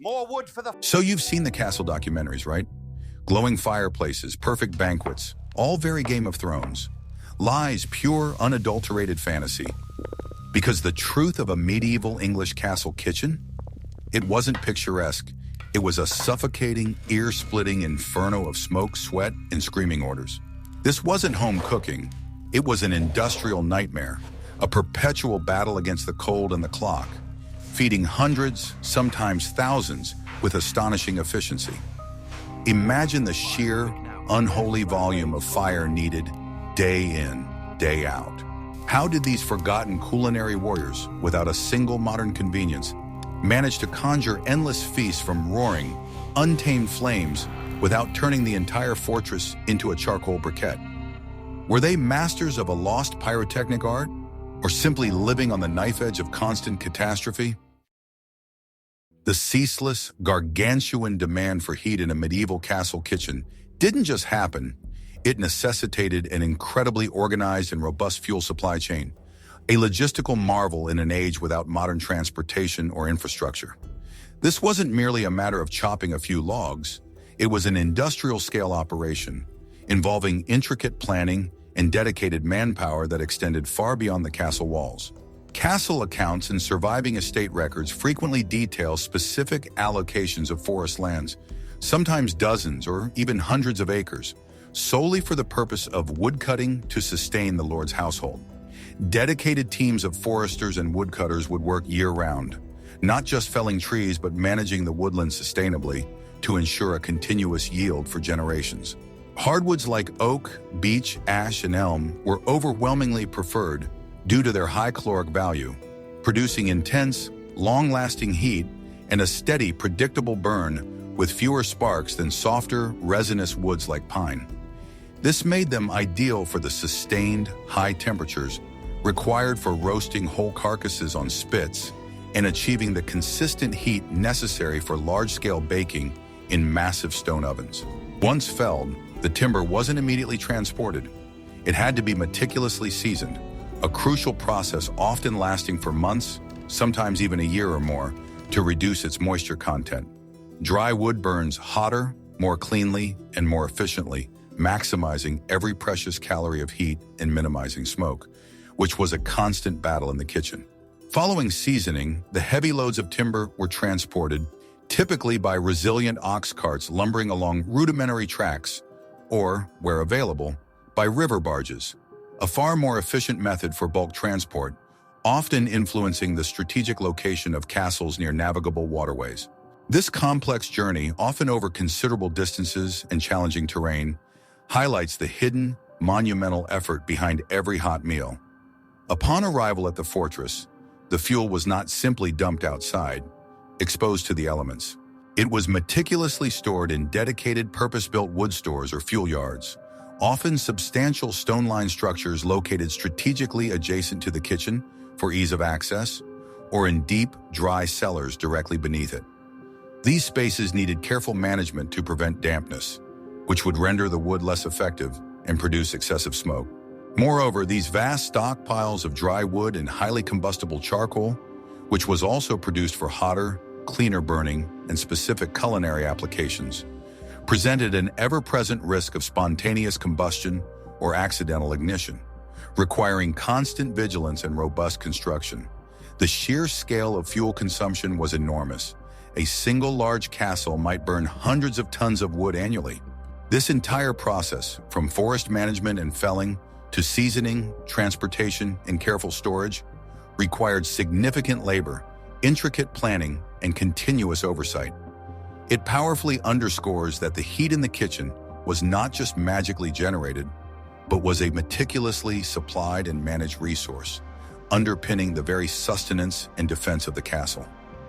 More wood for the... So you've seen the castle documentaries, right? Glowing fireplaces, perfect banquets, all very Game of Thrones. Lies, pure, unadulterated fantasy. Because the truth of a medieval English castle kitchen? It wasn't picturesque. It was a suffocating, ear-splitting inferno of smoke, sweat, and screaming orders. This wasn't home cooking. It was an industrial nightmare, a perpetual battle against the cold and the clock, feeding hundreds, sometimes thousands, with astonishing efficiency. Imagine the sheer, unholy volume of fire needed day in, day out. How did these forgotten culinary warriors, without a single modern convenience, manage to conjure endless feasts from roaring, untamed flames without turning the entire fortress into a charcoal briquette? Were they masters of a lost pyrotechnic art, or simply living on the knife edge of constant catastrophe? The ceaseless, gargantuan demand for heat in a medieval castle kitchen didn't just happen. It necessitated an incredibly organized and robust fuel supply chain, a logistical marvel in an age without modern transportation or infrastructure. This wasn't merely a matter of chopping a few logs. It was an industrial-scale operation, involving intricate planning and dedicated manpower that extended far beyond the castle walls. Castle accounts and surviving estate records frequently detail specific allocations of forest lands, sometimes dozens or even hundreds of acres, solely for the purpose of woodcutting to sustain the lord's household. Dedicated teams of foresters and woodcutters would work year-round, not just felling trees but managing the woodland sustainably to ensure a continuous yield for generations. Hardwoods like oak, beech, ash, and elm were overwhelmingly preferred due to their high caloric value, producing intense, long-lasting heat and a steady, predictable burn with fewer sparks than softer, resinous woods like pine. This made them ideal for the sustained, high temperatures required for roasting whole carcasses on spits and achieving the consistent heat necessary for large-scale baking in massive stone ovens. Once felled, the timber wasn't immediately transported. It had to be meticulously seasoned, a crucial process often lasting for months, sometimes even a year or more, to reduce its moisture content. Dry wood burns hotter, more cleanly, and more efficiently, maximizing every precious calorie of heat and minimizing smoke, which was a constant battle in the kitchen. Following seasoning, the heavy loads of timber were transported, typically by resilient ox carts lumbering along rudimentary tracks, or, where available, by river barges, a far more efficient method for bulk transport, often influencing the strategic location of castles near navigable waterways. This complex journey, often over considerable distances and challenging terrain, highlights the hidden, monumental effort behind every hot meal. Upon arrival at the fortress, the fuel was not simply dumped outside, exposed to the elements. It was meticulously stored in dedicated purpose-built wood stores or fuel yards, often substantial stone-lined structures located strategically adjacent to the kitchen for ease of access, or in deep, dry cellars directly beneath it. These spaces needed careful management to prevent dampness, which would render the wood less effective and produce excessive smoke. Moreover, these vast stockpiles of dry wood and highly combustible charcoal, which was also produced for hotter, cleaner burning and specific culinary applications, presented an ever-present risk of spontaneous combustion or accidental ignition, requiring constant vigilance and robust construction. The sheer scale of fuel consumption was enormous. A single large castle might burn hundreds of tons of wood annually. This entire process, from forest management and felling to seasoning, transportation, and careful storage, required significant labor, intricate planning, and continuous oversight. It powerfully underscores that the heat in the kitchen was not just magically generated, but was a meticulously supplied and managed resource, underpinning the very sustenance and defense of the castle.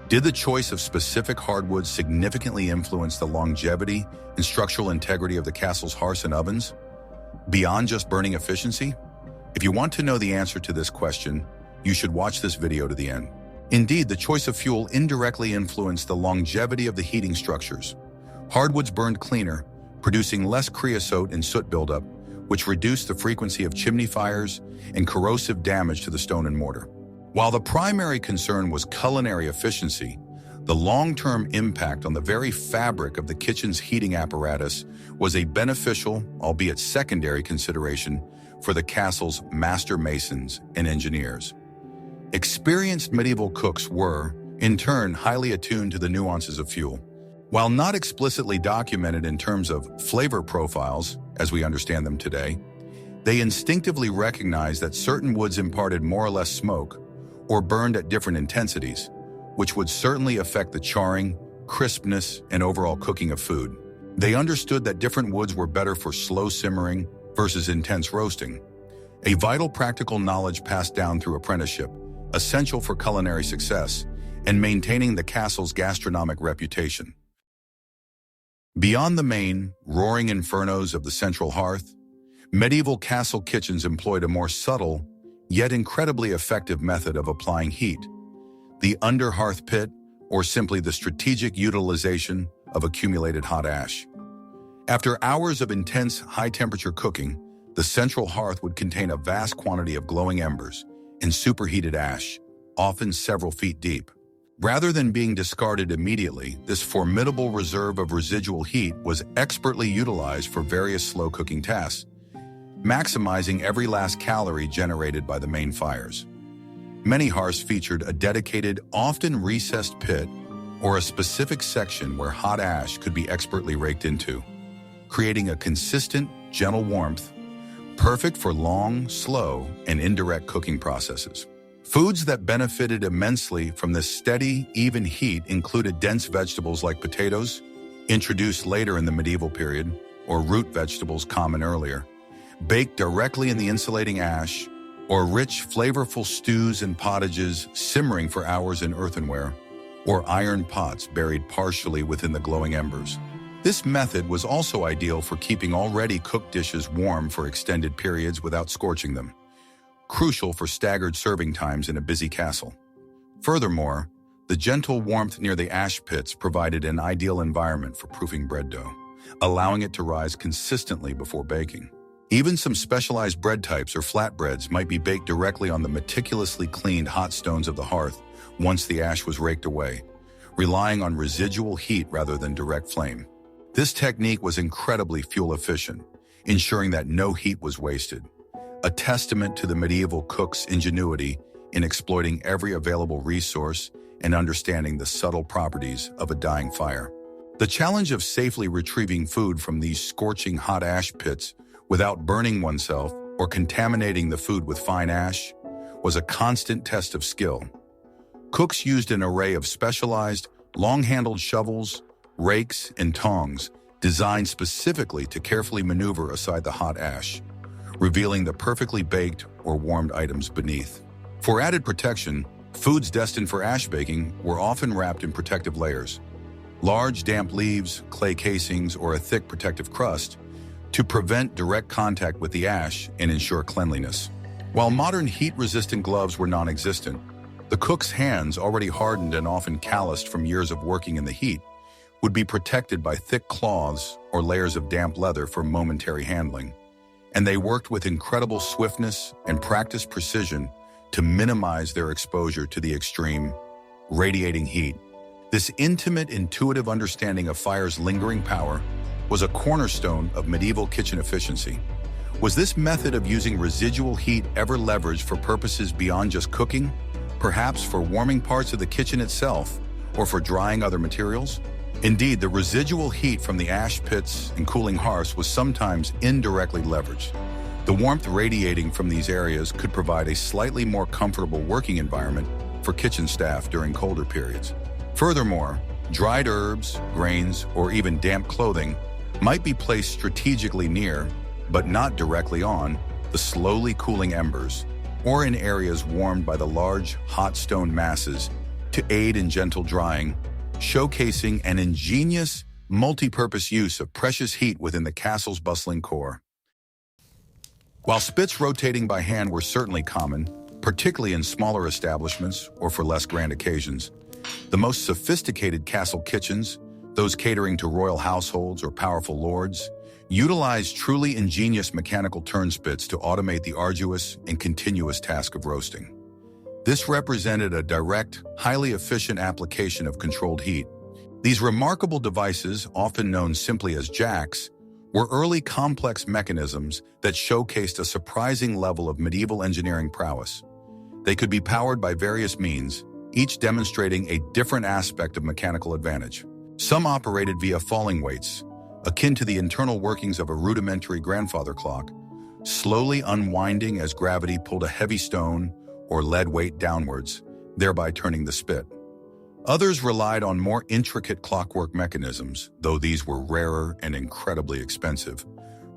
Did the choice of specific hardwoods significantly influence the longevity and structural integrity of the castle's hearths and ovens, beyond just burning efficiency? If you want to know the answer to this question, you should watch this video to the end. Indeed, the choice of fuel indirectly influenced the longevity of the heating structures. Hardwoods burned cleaner, producing less creosote and soot buildup, which reduced the frequency of chimney fires and corrosive damage to the stone and mortar. While the primary concern was culinary efficiency, The long-term impact on the very fabric of the kitchen's heating apparatus was a beneficial, albeit secondary, consideration for the castle's master masons and engineers. Experienced medieval cooks were, in turn, highly attuned to the nuances of fuel. While not explicitly documented in terms of flavor profiles, as we understand them today, they instinctively recognized that certain woods imparted more or less smoke or burned at different intensities, which would certainly affect the charring, crispness, and overall cooking of food. They understood that different woods were better for slow simmering versus intense roasting, a vital practical knowledge passed down through apprenticeship, essential for culinary success and maintaining the castle's gastronomic reputation. Beyond the main, roaring infernos of the central hearth, medieval castle kitchens employed a more subtle, yet incredibly effective method of applying heat: the under-hearth pit, or simply the strategic utilization of accumulated hot ash. After hours of intense, high-temperature cooking, the central hearth would contain a vast quantity of glowing embers and superheated ash, often several feet deep. Rather than being discarded immediately, this formidable reserve of residual heat was expertly utilized for various slow-cooking tasks, maximizing every last calorie generated by the main fires. Many hearths featured a dedicated, often recessed pit or a specific section where hot ash could be expertly raked into, creating a consistent, gentle warmth, perfect for long, slow, and indirect cooking processes. Foods that benefited immensely from this steady, even heat included dense vegetables like potatoes, introduced later in the medieval period, or root vegetables common earlier, baked directly in the insulating ash, or rich, flavorful stews and pottages simmering for hours in earthenware, or iron pots buried partially within the glowing embers. This method was also ideal for keeping already cooked dishes warm for extended periods without scorching them, crucial for staggered serving times in a busy castle. Furthermore, the gentle warmth near the ash pits provided an ideal environment for proofing bread dough, allowing it to rise consistently before baking. Even some specialized bread types or flatbreads might be baked directly on the meticulously cleaned hot stones of the hearth once the ash was raked away, relying on residual heat rather than direct flame. This technique was incredibly fuel efficient, ensuring that no heat was wasted, a testament to the medieval cook's ingenuity in exploiting every available resource and understanding the subtle properties of a dying fire. The challenge of safely retrieving food from these scorching hot ash pits without burning oneself or contaminating the food with fine ash was a constant test of skill. Cooks used an array of specialized, long-handled shovels, rakes, and tongs designed specifically to carefully maneuver aside the hot ash, revealing the perfectly baked or warmed items beneath. For added protection, foods destined for ash baking were often wrapped in protective layers, large damp leaves, clay casings, or a thick protective crust to prevent direct contact with the ash and ensure cleanliness. While modern heat-resistant gloves were non-existent, the cook's hands, already hardened and often calloused from years of working in the heat, would be protected by thick cloths or layers of damp leather for momentary handling, and they worked with incredible swiftness and practiced precision to minimize their exposure to the extreme, radiating heat. This intimate, intuitive understanding of fire's lingering power was a cornerstone of medieval kitchen efficiency. Was this method of using residual heat ever leveraged for purposes beyond just cooking, perhaps for warming parts of the kitchen itself or for drying other materials? Indeed, the residual heat from the ash pits and cooling hearths was sometimes indirectly leveraged. The warmth radiating from these areas could provide a slightly more comfortable working environment for kitchen staff during colder periods. Furthermore, dried herbs, grains, or even damp clothing might be placed strategically near, but not directly on, the slowly cooling embers, or in areas warmed by the large, hot stone masses to aid in gentle drying, showcasing an ingenious, multi-purpose use of precious heat within the castle's bustling core. While spits rotating by hand were certainly common, particularly in smaller establishments or for less grand occasions, the most sophisticated castle kitchens, those catering to royal households or powerful lords, utilized truly ingenious mechanical turnspits to automate the arduous and continuous task of roasting. This represented a direct, highly efficient application of controlled heat. These remarkable devices, often known simply as jacks, were early complex mechanisms that showcased a surprising level of medieval engineering prowess. They could be powered by various means, each demonstrating a different aspect of mechanical advantage. Some operated via falling weights, akin to the internal workings of a rudimentary grandfather clock, slowly unwinding as gravity pulled a heavy stone or lead weight downwards, thereby turning the spit. Others relied on more intricate clockwork mechanisms, though these were rarer and incredibly expensive,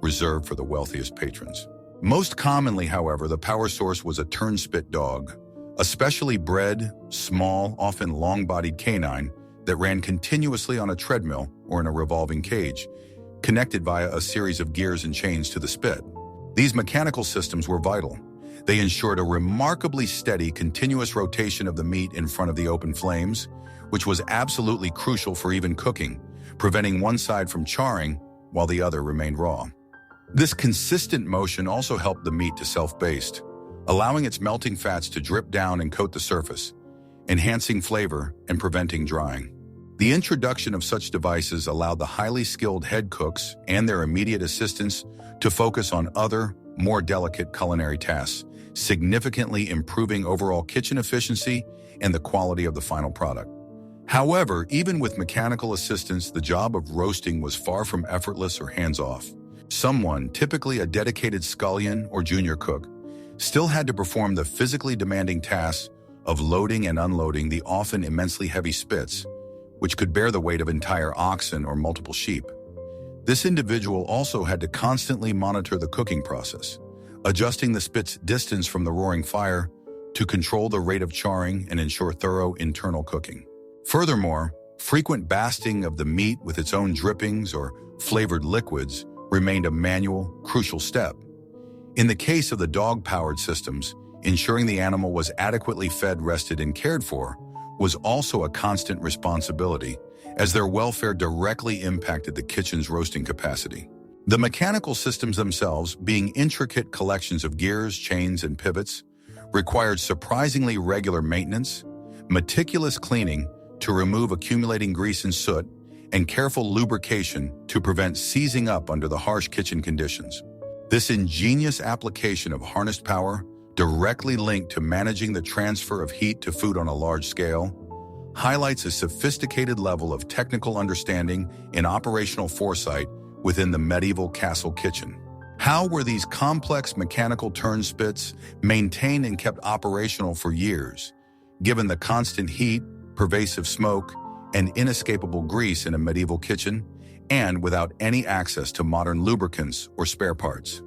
reserved for the wealthiest patrons. Most commonly, however, the power source was a turnspit dog, a specially bred, small, often long-bodied canine that ran continuously on a treadmill or in a revolving cage, connected via a series of gears and chains to the spit. These mechanical systems were vital. They ensured a remarkably steady, continuous rotation of the meat in front of the open flames, which was absolutely crucial for even cooking, preventing one side from charring while the other remained raw. This consistent motion also helped the meat to self-baste, allowing its melting fats to drip down and coat the surface, enhancing flavor and preventing drying. The introduction of such devices allowed the highly skilled head cooks and their immediate assistants to focus on other, more delicate culinary tasks, significantly improving overall kitchen efficiency and the quality of the final product. However, even with mechanical assistance, the job of roasting was far from effortless or hands-off. Someone, typically a dedicated scullion or junior cook, still had to perform the physically demanding tasks of loading and unloading the often immensely heavy spits, which could bear the weight of entire oxen or multiple sheep. This individual also had to constantly monitor the cooking process, adjusting the spit's distance from the roaring fire to control the rate of charring and ensure thorough internal cooking. Furthermore, frequent basting of the meat with its own drippings or flavored liquids remained a manual, crucial step. In the case of the dog-powered systems, ensuring the animal was adequately fed, rested, and cared for was also a constant responsibility, as their welfare directly impacted the kitchen's roasting capacity. The mechanical systems themselves, being intricate collections of gears, chains, and pivots, required surprisingly regular maintenance, meticulous cleaning to remove accumulating grease and soot, and careful lubrication to prevent seizing up under the harsh kitchen conditions. This ingenious application of harnessed power, directly linked to managing the transfer of heat to food on a large scale, highlights a sophisticated level of technical understanding and operational foresight within the medieval castle kitchen. How were these complex mechanical turnspits maintained and kept operational for years, given the constant heat, pervasive smoke, and inescapable grease in a medieval kitchen, and without any access to modern lubricants or spare parts?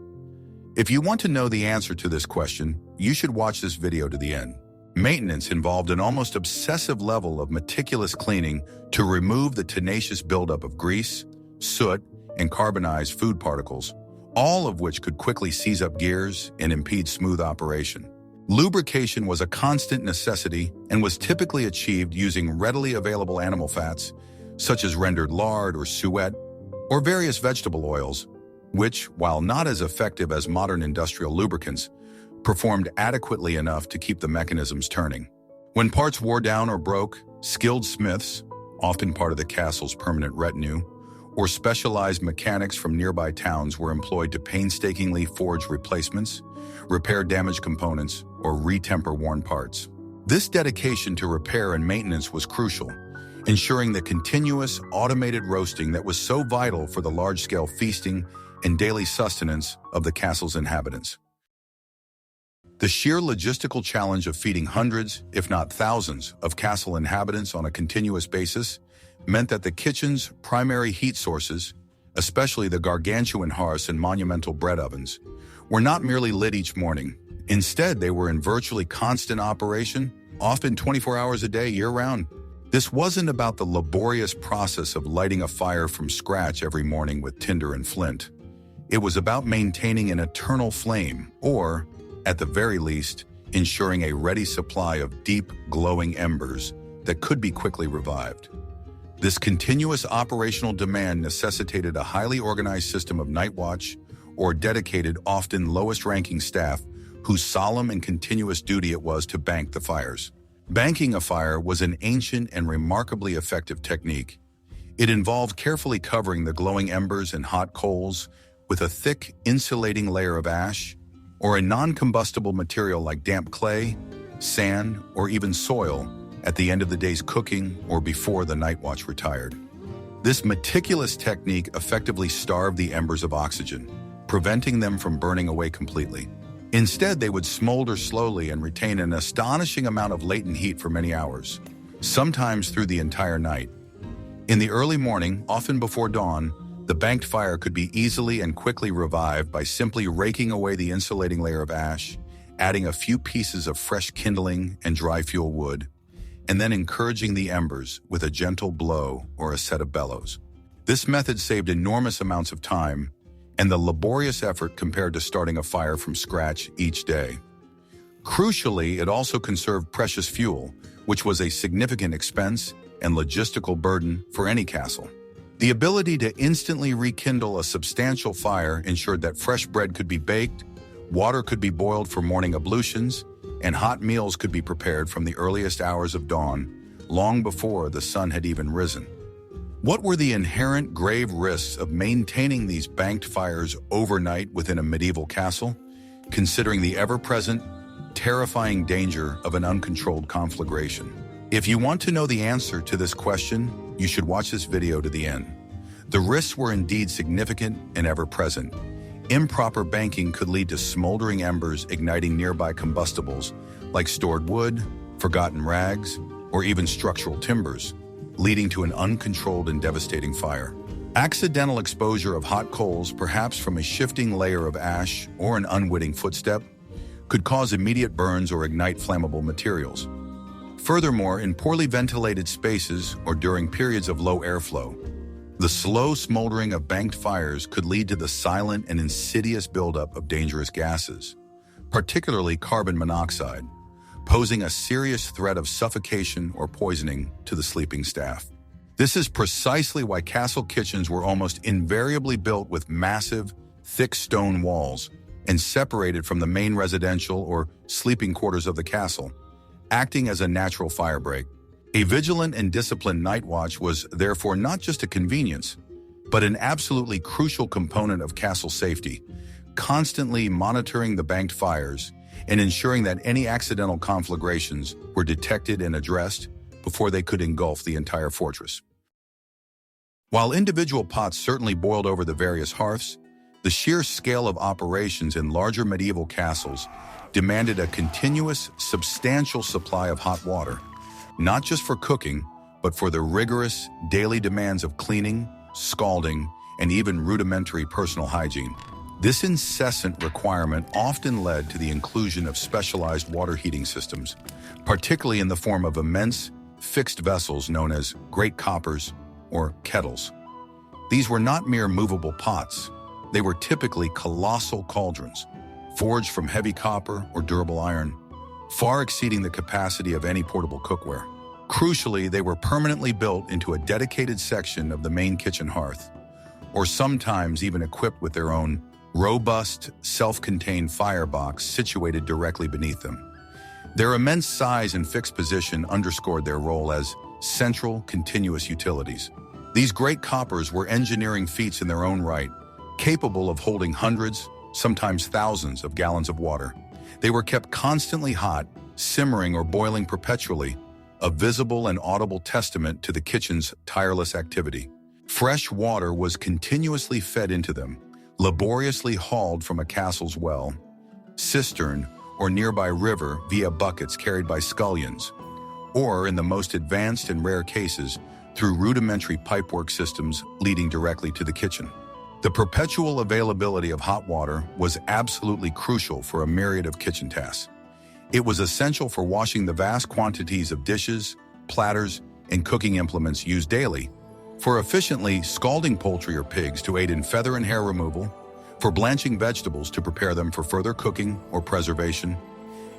If you want to know the answer to this question, you should watch this video to the end. Maintenance involved an almost obsessive level of meticulous cleaning to remove the tenacious buildup of grease, soot, and carbonized food particles, all of which could quickly seize up gears and impede smooth operation. Lubrication was a constant necessity and was typically achieved using readily available animal fats, such as rendered lard or suet, or various vegetable oils, which, while not as effective as modern industrial lubricants, performed adequately enough to keep the mechanisms turning. When parts wore down or broke, skilled smiths, often part of the castle's permanent retinue, or specialized mechanics from nearby towns were employed to painstakingly forge replacements, repair damaged components, or retemper worn parts. This dedication to repair and maintenance was crucial, ensuring the continuous, automated roasting that was so vital for the large-scale feasting and daily sustenance of the castle's inhabitants. The sheer logistical challenge of feeding hundreds, if not thousands, of castle inhabitants on a continuous basis meant that the kitchen's primary heat sources, especially the gargantuan hearths and monumental bread ovens, were not merely lit each morning. Instead, they were in virtually constant operation, often 24 hours a day, year-round. This wasn't about the laborious process of lighting a fire from scratch every morning with tinder and flint. It was about maintaining an eternal flame, or, at the very least, ensuring a ready supply of deep, glowing embers that could be quickly revived. This continuous operational demand necessitated a highly organized system of night watch or dedicated, often lowest-ranking staff whose solemn and continuous duty it was to bank the fires. Banking a fire was an ancient and remarkably effective technique. It involved carefully covering the glowing embers and hot coals with a thick, insulating layer of ash or a non-combustible material like damp clay, sand, or even soil at the end of the day's cooking or before the night watch retired. This meticulous technique effectively starved the embers of oxygen, preventing them from burning away completely. Instead, they would smolder slowly and retain an astonishing amount of latent heat for many hours, sometimes through the entire night. In the early morning, often before dawn, the banked fire could be easily and quickly revived by simply raking away the insulating layer of ash, adding a few pieces of fresh kindling and dry fuel wood, and then encouraging the embers with a gentle blow or a set of bellows. This method saved enormous amounts of time and the laborious effort compared to starting a fire from scratch each day. Crucially, it also conserved precious fuel, which was a significant expense and logistical burden for any castle. The ability to instantly rekindle a substantial fire ensured that fresh bread could be baked, water could be boiled for morning ablutions, and hot meals could be prepared from the earliest hours of dawn, long before the sun had even risen. What were the inherent grave risks of maintaining these banked fires overnight within a medieval castle, considering the ever-present, terrifying danger of an uncontrolled conflagration? If you want to know the answer to this question, you should watch this video to the end. The risks were indeed significant and ever-present. Improper banking could lead to smoldering embers igniting nearby combustibles like stored wood, forgotten rags, or even structural timbers, leading to an uncontrolled and devastating fire. Accidental exposure of hot coals, perhaps from a shifting layer of ash or an unwitting footstep, could cause immediate burns or ignite flammable materials. Furthermore, in poorly ventilated spaces or during periods of low airflow, the slow smoldering of banked fires could lead to the silent and insidious buildup of dangerous gases, particularly carbon monoxide, posing a serious threat of suffocation or poisoning to the sleeping staff. This is precisely why castle kitchens were almost invariably built with massive, thick stone walls and separated from the main residential or sleeping quarters of the castle, acting as a natural fire break. A vigilant and disciplined night watch was therefore not just a convenience, but an absolutely crucial component of castle safety, constantly monitoring the banked fires and ensuring that any accidental conflagrations were detected and addressed before they could engulf the entire fortress. While individual pots certainly boiled over the various hearths, the sheer scale of operations in larger medieval castles demanded a continuous, substantial supply of hot water, not just for cooking, but for the rigorous daily demands of cleaning, scalding, and even rudimentary personal hygiene. This incessant requirement often led to the inclusion of specialized water heating systems, particularly in the form of immense, fixed vessels known as great coppers or kettles. These were not mere movable pots. They were typically colossal cauldrons, forged from heavy copper or durable iron, far exceeding the capacity of any portable cookware. Crucially, they were permanently built into a dedicated section of the main kitchen hearth, or sometimes even equipped with their own robust, self-contained firebox situated directly beneath them. Their immense size and fixed position underscored their role as central, continuous utilities. These great coppers were engineering feats in their own right, capable of holding hundreds, sometimes thousands of gallons of water. They were kept constantly hot, simmering or boiling perpetually, a visible and audible testament to the kitchen's tireless activity. Fresh water was continuously fed into them, laboriously hauled from a castle's well, cistern, or nearby river via buckets carried by scullions, or in the most advanced and rare cases, through rudimentary pipework systems leading directly to the kitchen. The perpetual availability of hot water was absolutely crucial for a myriad of kitchen tasks. It was essential for washing the vast quantities of dishes, platters, and cooking implements used daily, for efficiently scalding poultry or pigs to aid in feather and hair removal, for blanching vegetables to prepare them for further cooking or preservation,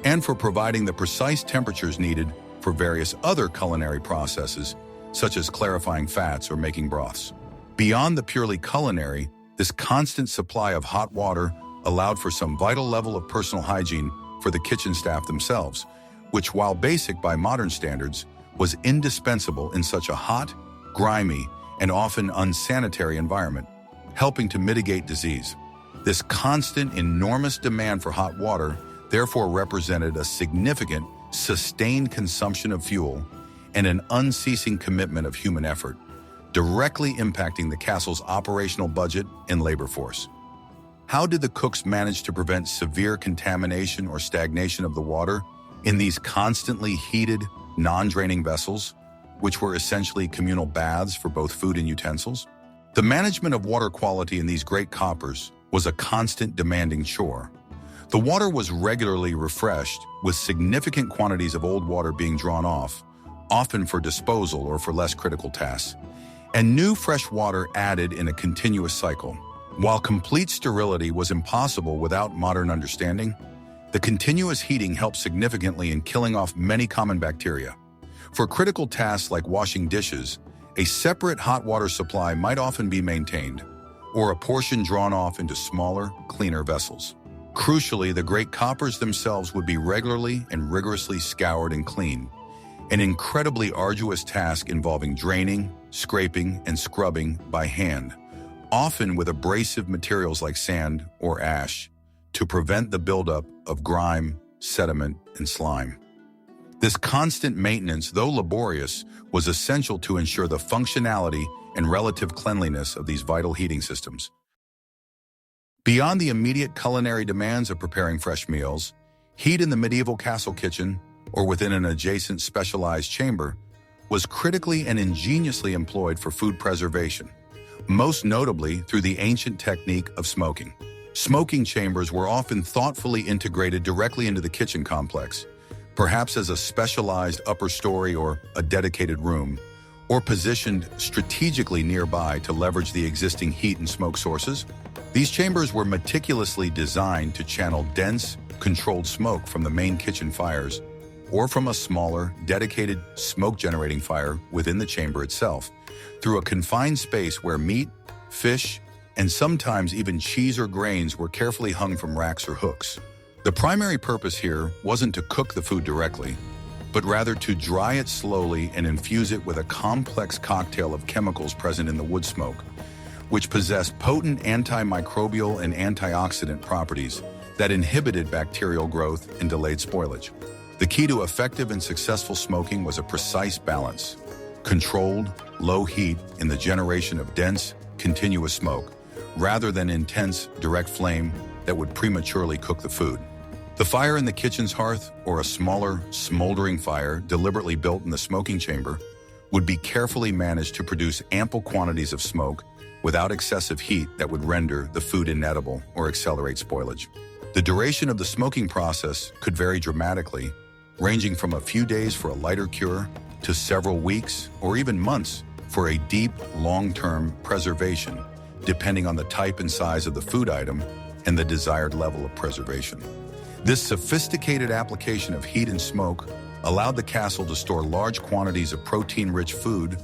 and for providing the precise temperatures needed for various other culinary processes, such as clarifying fats or making broths. Beyond the purely culinary, this constant supply of hot water allowed for some vital level of personal hygiene for the kitchen staff themselves, which, while basic by modern standards, was indispensable in such a hot, grimy, and often unsanitary environment, helping to mitigate disease. This constant, enormous demand for hot water therefore represented a significant, sustained consumption of fuel and an unceasing commitment of human effort, directly impacting the castle's operational budget and labor force. How did the cooks manage to prevent severe contamination or stagnation of the water in these constantly heated, non-draining vessels, which were essentially communal baths for both food and utensils? The management of water quality in these great coppers was a constant demanding chore. The water was regularly refreshed, with significant quantities of old water being drawn off, often for disposal or for less critical tasks, and new fresh water added in a continuous cycle. While complete sterility was impossible without modern understanding, the continuous heating helped significantly in killing off many common bacteria. For critical tasks like washing dishes, a separate hot water supply might often be maintained, or a portion drawn off into smaller, cleaner vessels. Crucially, the great coppers themselves would be regularly and rigorously scoured and cleaned, an incredibly arduous task involving draining, scraping, and scrubbing by hand, often with abrasive materials like sand or ash, to prevent the buildup of grime, sediment, and slime. This constant maintenance, though laborious, was essential to ensure the functionality and relative cleanliness of these vital heating systems. Beyond the immediate culinary demands of preparing fresh meals, heat in the medieval castle kitchen, or within an adjacent specialized chamber, was critically and ingeniously employed for food preservation, most notably through the ancient technique of smoking. Smoking chambers were often thoughtfully integrated directly into the kitchen complex, perhaps as a specialized upper story or a dedicated room, or positioned strategically nearby to leverage the existing heat and smoke sources. These chambers were meticulously designed to channel dense, controlled smoke from the main kitchen fires, or from a smaller, dedicated smoke-generating fire within the chamber itself, through a confined space where meat, fish, and sometimes even cheese or grains were carefully hung from racks or hooks. The primary purpose here wasn't to cook the food directly, but rather to dry it slowly and infuse it with a complex cocktail of chemicals present in the wood smoke, which possessed potent antimicrobial and antioxidant properties that inhibited bacterial growth and delayed spoilage. The key to effective and successful smoking was a precise balance: controlled, low heat in the generation of dense, continuous smoke, rather than intense, direct flame that would prematurely cook the food. The fire in the kitchen's hearth, or a smaller, smoldering fire deliberately built in the smoking chamber, would be carefully managed to produce ample quantities of smoke without excessive heat that would render the food inedible or accelerate spoilage. The duration of the smoking process could vary dramatically, ranging from a few days for a lighter cure to several weeks or even months for a deep, long-term preservation, depending on the type and size of the food item and the desired level of preservation. This sophisticated application of heat and smoke allowed the castle to store large quantities of protein-rich food,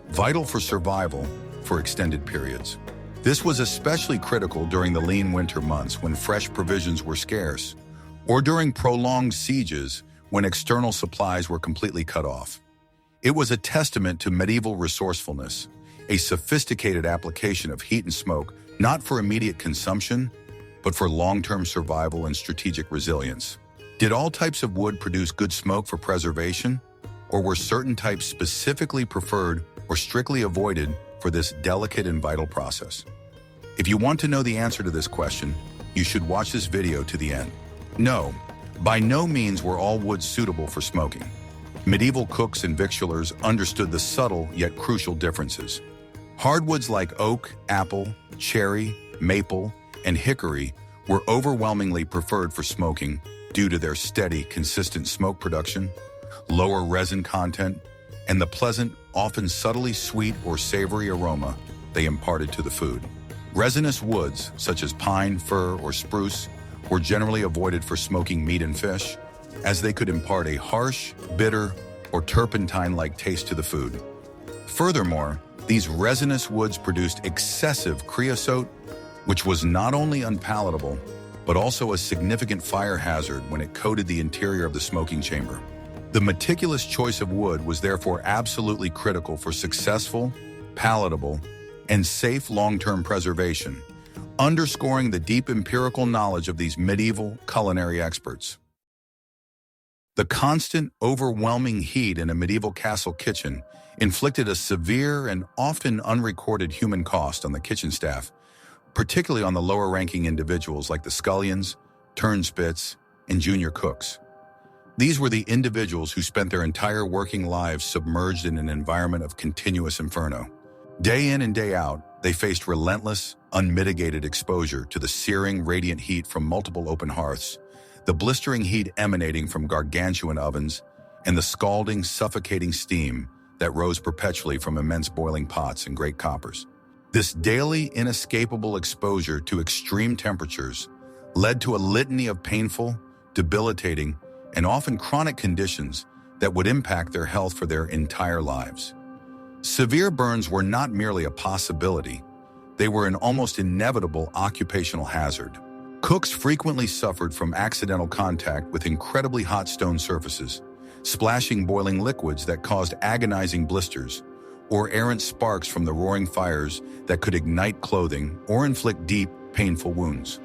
vital for survival for extended periods. This was especially critical during the lean winter months when fresh provisions were scarce, or during prolonged sieges when external supplies were completely cut off. It was a testament to medieval resourcefulness, a sophisticated application of heat and smoke, not for immediate consumption, but for long-term survival and strategic resilience. Did all types of wood produce good smoke for preservation, or were certain types specifically preferred or strictly avoided for this delicate and vital process? If you want to know the answer to this question, you should watch this video to the end. No, by no means were all woods suitable for smoking. Medieval cooks and victualers understood the subtle yet crucial differences. Hardwoods like oak, apple, cherry, maple, and hickory were overwhelmingly preferred for smoking due to their steady, consistent smoke production, lower resin content, and the pleasant, often subtly sweet or savory aroma they imparted to the food. Resinous woods, such as pine, fir, or spruce, were generally avoided for smoking meat and fish, as they could impart a harsh, bitter, or turpentine-like taste to the food. Furthermore, these resinous woods produced excessive creosote, which was not only unpalatable, but also a significant fire hazard when it coated the interior of the smoking chamber. The meticulous choice of wood was therefore absolutely critical for successful, palatable, and safe long-term preservation, underscoring the deep empirical knowledge of these medieval culinary experts. The constant, overwhelming heat in a medieval castle kitchen inflicted a severe and often unrecorded human cost on the kitchen staff, particularly on the lower-ranking individuals like the scullions, turnspits, and junior cooks. These were the individuals who spent their entire working lives submerged in an environment of continuous inferno. Day in and day out, they faced relentless, unmitigated exposure to the searing, radiant heat from multiple open hearths, the blistering heat emanating from gargantuan ovens, and the scalding, suffocating steam that rose perpetually from immense boiling pots and great coppers. This daily, inescapable exposure to extreme temperatures led to a litany of painful, debilitating, and often chronic conditions that would impact their health for their entire lives. Severe burns were not merely a possibility, they were an almost inevitable occupational hazard. Cooks frequently suffered from accidental contact with incredibly hot stone surfaces, splashing boiling liquids that caused agonizing blisters, or errant sparks from the roaring fires that could ignite clothing or inflict deep, painful wounds.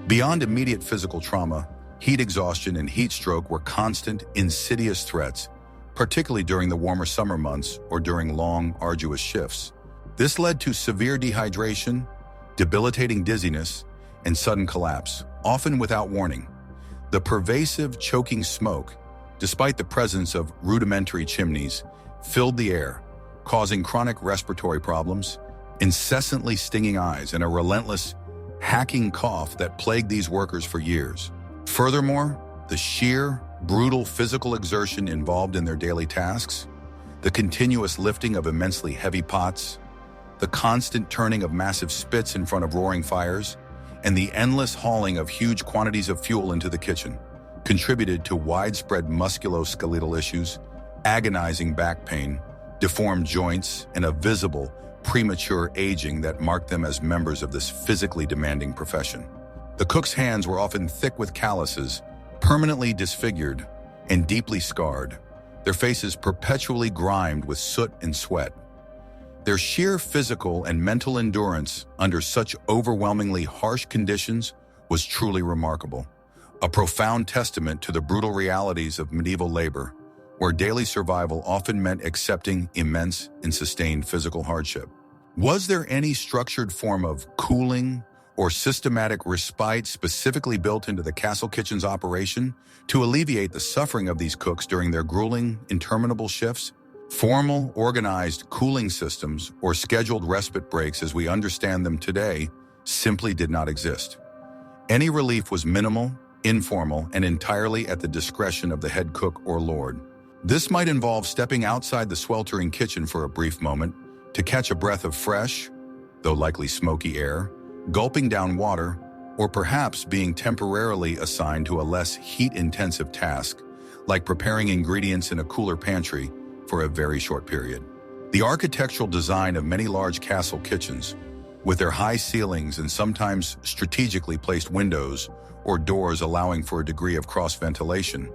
Beyond immediate physical trauma, heat exhaustion and heat stroke were constant, insidious threats, particularly during the warmer summer months or during long, arduous shifts. This led to severe dehydration, debilitating dizziness, and sudden collapse, often without warning. The pervasive, choking smoke, despite the presence of rudimentary chimneys, filled the air, causing chronic respiratory problems, incessantly stinging eyes, and a relentless, hacking cough that plagued these workers for years. Furthermore, the sheer, brutal physical exertion involved in their daily tasks, the continuous lifting of immensely heavy pots, the constant turning of massive spits in front of roaring fires, and the endless hauling of huge quantities of fuel into the kitchen contributed to widespread musculoskeletal issues, agonizing back pain, deformed joints, and a visible, premature aging that marked them as members of this physically demanding profession. The cook's hands were often thick with calluses, permanently disfigured, and deeply scarred, their faces perpetually grimed with soot and sweat. Their sheer physical and mental endurance under such overwhelmingly harsh conditions was truly remarkable, a profound testament to the brutal realities of medieval labor, where daily survival often meant accepting immense and sustained physical hardship. Was there any structured form of cooling or systematic respite specifically built into the castle kitchen's operation to alleviate the suffering of these cooks during their grueling, interminable shifts? Formal, organized cooling systems or scheduled respite breaks as we understand them today simply did not exist. Any relief was minimal, informal, and entirely at the discretion of the head cook or lord. This might involve stepping outside the sweltering kitchen for a brief moment to catch a breath of fresh, though likely smoky air, gulping down water, or perhaps being temporarily assigned to a less heat-intensive task, like preparing ingredients in a cooler pantry for a very short period. The architectural design of many large castle kitchens, with their high ceilings and sometimes strategically placed windows or doors allowing for a degree of cross-ventilation,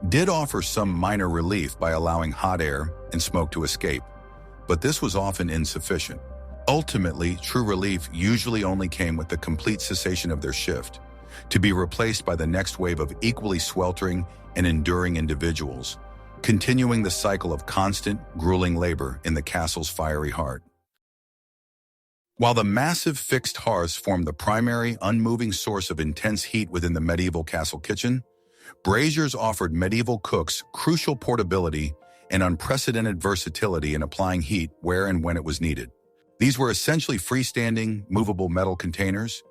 did offer some minor relief by allowing hot air and smoke to escape, but this was often insufficient. Ultimately, true relief usually only came with the complete cessation of their shift, to be replaced by the next wave of equally sweltering and enduring individuals, continuing the cycle of constant, grueling labor in the castle's fiery heart. While the massive fixed hearths formed the primary, unmoving source of intense heat within the medieval castle kitchen, braziers offered medieval cooks crucial portability and unprecedented versatility in applying heat where and when it was needed. These were essentially freestanding, movable metal containers,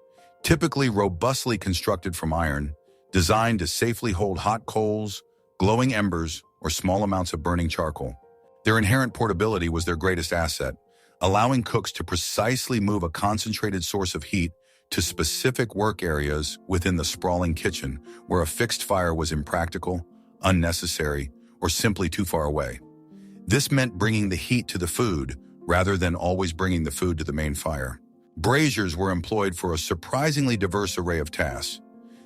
typically robustly constructed from iron, designed to safely hold hot coals, glowing embers, or small amounts of burning charcoal. Their inherent portability was their greatest asset, allowing cooks to precisely move a concentrated source of heat to specific work areas within the sprawling kitchen where a fixed fire was impractical, unnecessary, or simply too far away. This meant bringing the heat to the food rather than always bringing the food to the main fire. Braziers were employed for a surprisingly diverse array of tasks,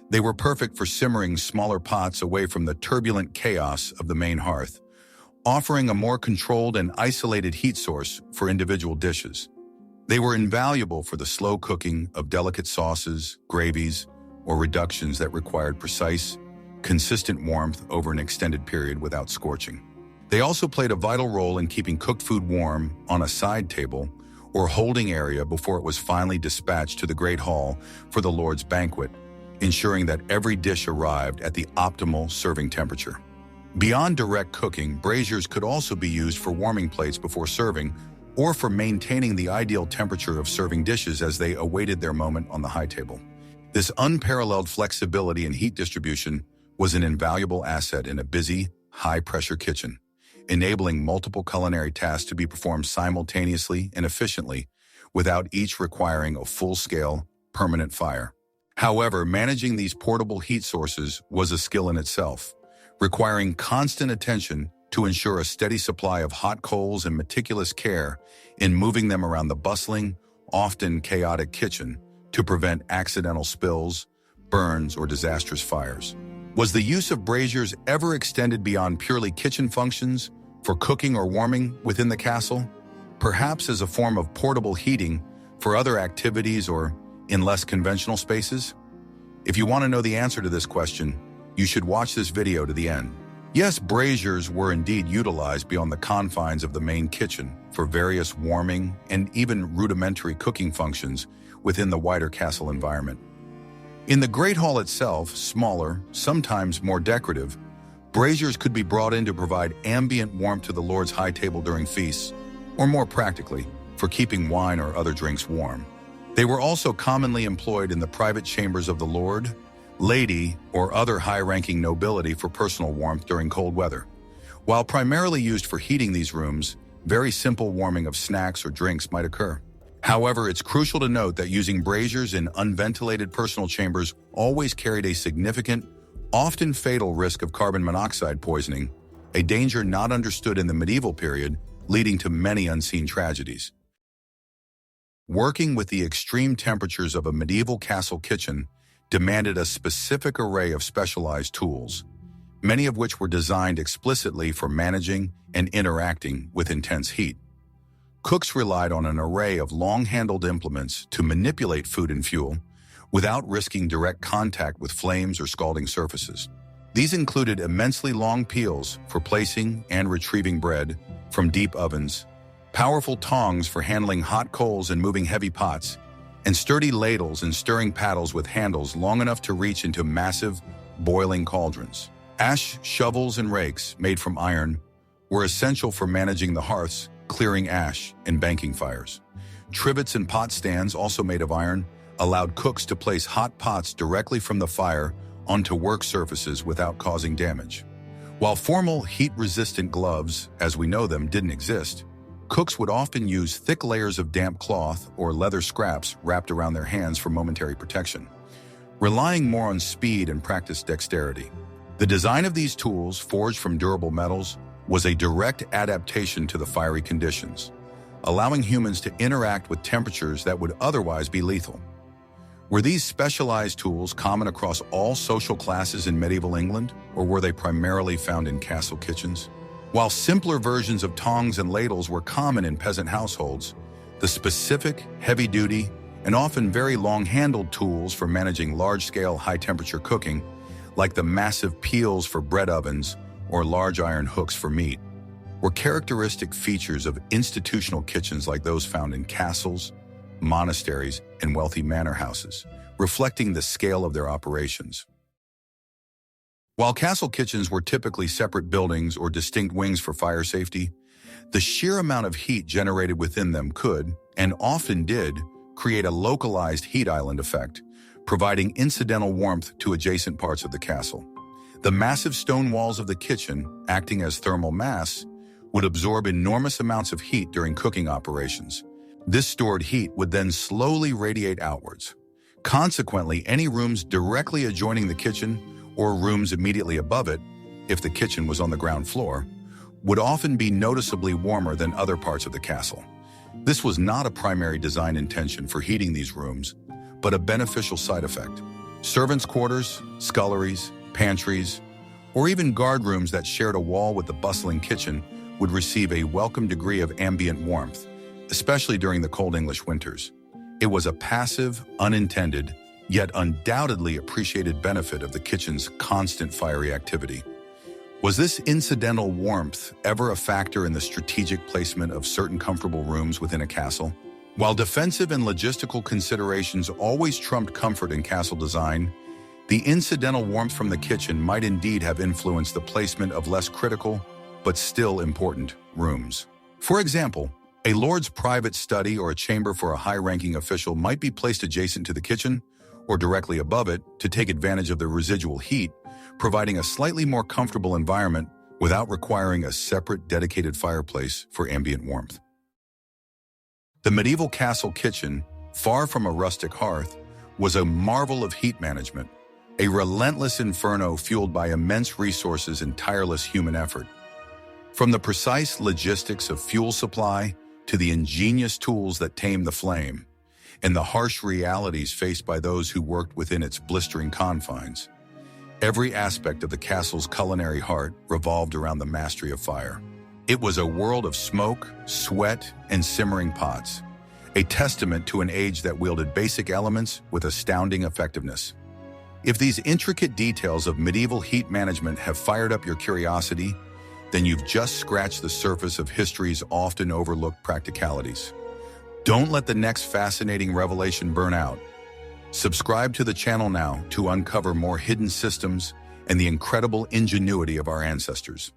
They were perfect for simmering smaller pots away from the turbulent chaos of the main hearth, offering a more controlled and isolated heat source for individual dishes. They were invaluable for the slow cooking of delicate sauces, gravies, or reductions that required precise, consistent warmth over an extended period without scorching. They also played a vital role in keeping cooked food warm on a side table or holding area before it was finally dispatched to the Great Hall for the Lord's banquet, ensuring that every dish arrived at the optimal serving temperature. Beyond direct cooking, braziers could also be used for warming plates before serving or for maintaining the ideal temperature of serving dishes as they awaited their moment on the high table. This unparalleled flexibility in heat distribution was an invaluable asset in a busy, high-pressure kitchen, enabling multiple culinary tasks to be performed simultaneously and efficiently without each requiring a full-scale, permanent fire. However, managing these portable heat sources was a skill in itself, requiring constant attention to ensure a steady supply of hot coals and meticulous care in moving them around the bustling, often chaotic kitchen to prevent accidental spills, burns, or disastrous fires. Was the use of braziers ever extended beyond purely kitchen functions for cooking or warming within the castle? Perhaps as a form of portable heating for other activities or in less conventional spaces? If you want to know the answer to this question, you should watch this video to the end. Yes, braziers were indeed utilized beyond the confines of the main kitchen for various warming and even rudimentary cooking functions within the wider castle environment. In the Great Hall itself, smaller, sometimes more decorative, braziers could be brought in to provide ambient warmth to the Lord's high table during feasts, or more practically, for keeping wine or other drinks warm. They were also commonly employed in the private chambers of the Lord, lady, or other high-ranking nobility for personal warmth during cold weather. While primarily used for heating these rooms, very simple warming of snacks or drinks might occur. However, it's crucial to note that using braziers in unventilated personal chambers always carried a significant, often fatal risk of carbon monoxide poisoning, a danger not understood in the medieval period, leading to many unseen tragedies. Working with the extreme temperatures of a medieval castle kitchen demanded a specific array of specialized tools, many of which were designed explicitly for managing and interacting with intense heat. Cooks relied on an array of long-handled implements to manipulate food and fuel without risking direct contact with flames or scalding surfaces. These included immensely long peels for placing and retrieving bread from deep ovens, powerful tongs for handling hot coals and moving heavy pots, and sturdy ladles and stirring paddles with handles long enough to reach into massive, boiling cauldrons. Ash shovels and rakes made from iron were essential for managing the hearths, clearing ash, and banking fires. Trivets and pot stands, also made of iron, allowed cooks to place hot pots directly from the fire onto work surfaces without causing damage. While formal heat-resistant gloves, as we know them, didn't exist, cooks would often use thick layers of damp cloth or leather scraps wrapped around their hands for momentary protection, relying more on speed and practiced dexterity. The design of these tools, forged from durable metals, was a direct adaptation to the fiery conditions, allowing humans to interact with temperatures that would otherwise be lethal. Were these specialized tools common across all social classes in medieval England, or were they primarily found in castle kitchens? While simpler versions of tongs and ladles were common in peasant households, the specific, heavy-duty, and often very long-handled tools for managing large-scale, high-temperature cooking, like the massive peels for bread ovens or large iron hooks for meat, were characteristic features of institutional kitchens like those found in castles, monasteries, and wealthy manor houses, reflecting the scale of their operations. While castle kitchens were typically separate buildings or distinct wings for fire safety, the sheer amount of heat generated within them could, and often did, create a localized heat island effect, providing incidental warmth to adjacent parts of the castle. The massive stone walls of the kitchen, acting as thermal mass, would absorb enormous amounts of heat during cooking operations. This stored heat would then slowly radiate outwards. Consequently, any rooms directly adjoining the kitchen or rooms immediately above it, if the kitchen was on the ground floor, would often be noticeably warmer than other parts of the castle. This was not a primary design intention for heating these rooms, but a beneficial side effect. Servants' quarters, sculleries, pantries, or even guard rooms that shared a wall with the bustling kitchen would receive a welcome degree of ambient warmth, especially during the cold English winters. It was a passive, unintended, yet undoubtedly appreciated benefit of the kitchen's constant fiery activity. Was this incidental warmth ever a factor in the strategic placement of certain comfortable rooms within a castle? While defensive and logistical considerations always trumped comfort in castle design, the incidental warmth from the kitchen might indeed have influenced the placement of less critical, but still important, rooms. For example, a lord's private study or a chamber for a high-ranking official might be placed adjacent to the kitchen or directly above it to take advantage of the residual heat, providing a slightly more comfortable environment without requiring a separate dedicated fireplace for ambient warmth. The medieval castle kitchen, far from a rustic hearth, was a marvel of heat management, a relentless inferno fueled by immense resources and tireless human effort. From the precise logistics of fuel supply to the ingenious tools that tame the flame, and the harsh realities faced by those who worked within its blistering confines, every aspect of the castle's culinary heart revolved around the mastery of fire. It was a world of smoke, sweat, and simmering pots, a testament to an age that wielded basic elements with astounding effectiveness. If these intricate details of medieval heat management have fired up your curiosity, then you've just scratched the surface of history's often overlooked practicalities. Don't let the next fascinating revelation burn out. Subscribe to the channel now to uncover more hidden systems and the incredible ingenuity of our ancestors.